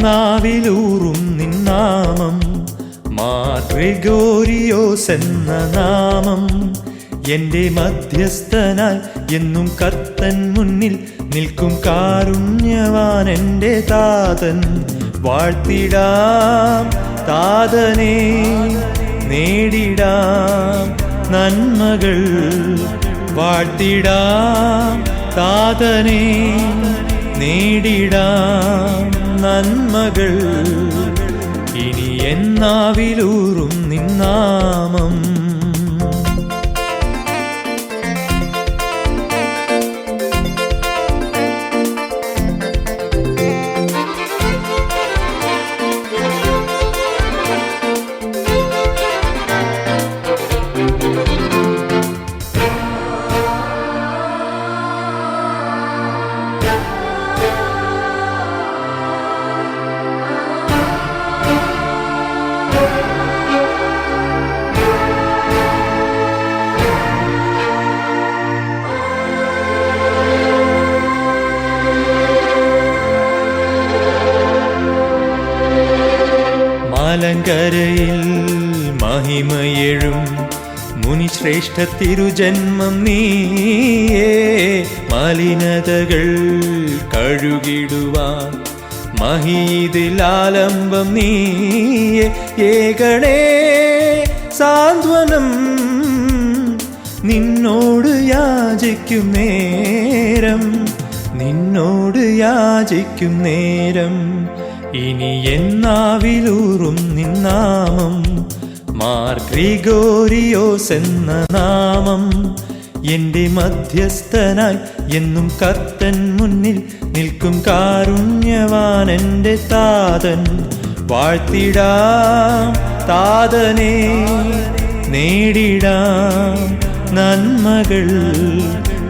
എന്നാവിലൂറും നിന്നാമം മാർ ഗ്രിഗോരിയോസ് എന്ന നാമം. എന്റെ മധ്യസ്ഥനായി എന്നും കർത്തൻ മുന്നിൽ നിൽക്കും കാരുണ്യവാൻ എന്റെ താതൻ. വാഴ്ത്തിടാം താതനെ, നേടിടാം നന്മകൾ. വാഴ്ത്തിടാം താതനെ, നേടിടാം നന്മകൾ. ഇനി എന്നാവിലൂറും നിന്നാമം. മലങ്കരയിൽ മഹിമയെഴും മുനിശ്രേഷ്ഠ തിരുജന്മം നീയേ. മലിനതകൾ കഴുകിടുവാൻ മഹീതിലാലംബം നീയേ. ഏകണേ സാന്ത്വനം നിന്നോട് യാചിക്കും നേരം, നിന്നോട് യാചിക്കും നേരം. ഇനി എന്നാവിലൂറും നിന്നാമം മാർ ഗ്രിഗോരിയോസ് എന്ന നാമം. എന്റെ മധ്യസ്ഥനായി എന്നും കർത്തൻ മുന്നിൽ നിൽക്കും കാരുണ്യവാൻ എന്റെ താതൻ. വാഴ്ത്തിടാം താതനെ, നേടിടാം നന്മകൾ.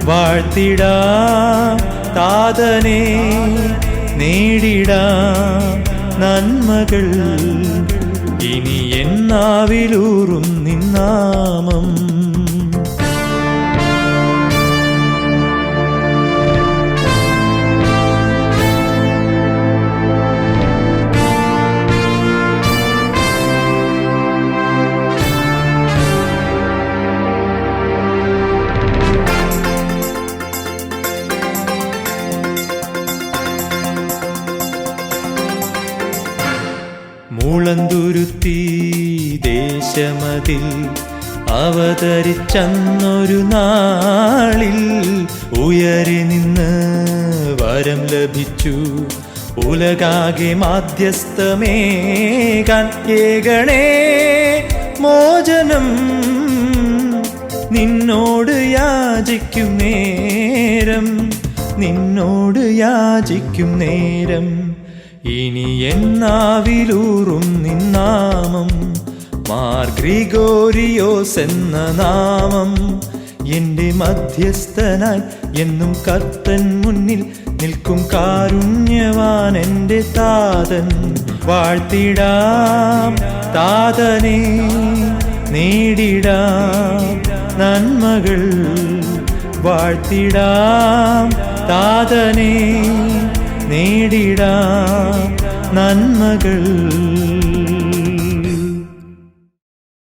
വാഴ്ത്തിടാം താതനെ, നേടിടാം നന്മകൾ. ഇനി എന്നാവിലൂറും നിന്നാമം. മുളന്തുരുത്തി ദേശമതിൽ അവതരിച്ചന്നൊരു നാളിൽ ഉയരി നിന്ന് വരം ലഭിച്ചു ഉലകാകെ മാധ്യസ്ഥമേകാൻ. ഏകണേ മോചനം നിന്നോട് യാചിക്കും നേരം, നിന്നോട് യാചിക്കും നേരം. ഇനി എന്നാവിലൂറും നിന്നാമം മാർ ഗ്രിഗോരിയോസ് എന്ന നാമം. എന്റെ മധ്യസ്ഥനായി എന്നും കർത്തൻ മുന്നിൽ നിൽക്കും കാരുണ്യവാൻ എന്റെ താതൻ. വാഴ്ത്തിടാം താതനെ, നേടിടാം നന്മകൾ. വാഴ്ത്തിടാം താതനെ, നേടിടാം നന്മകൾ.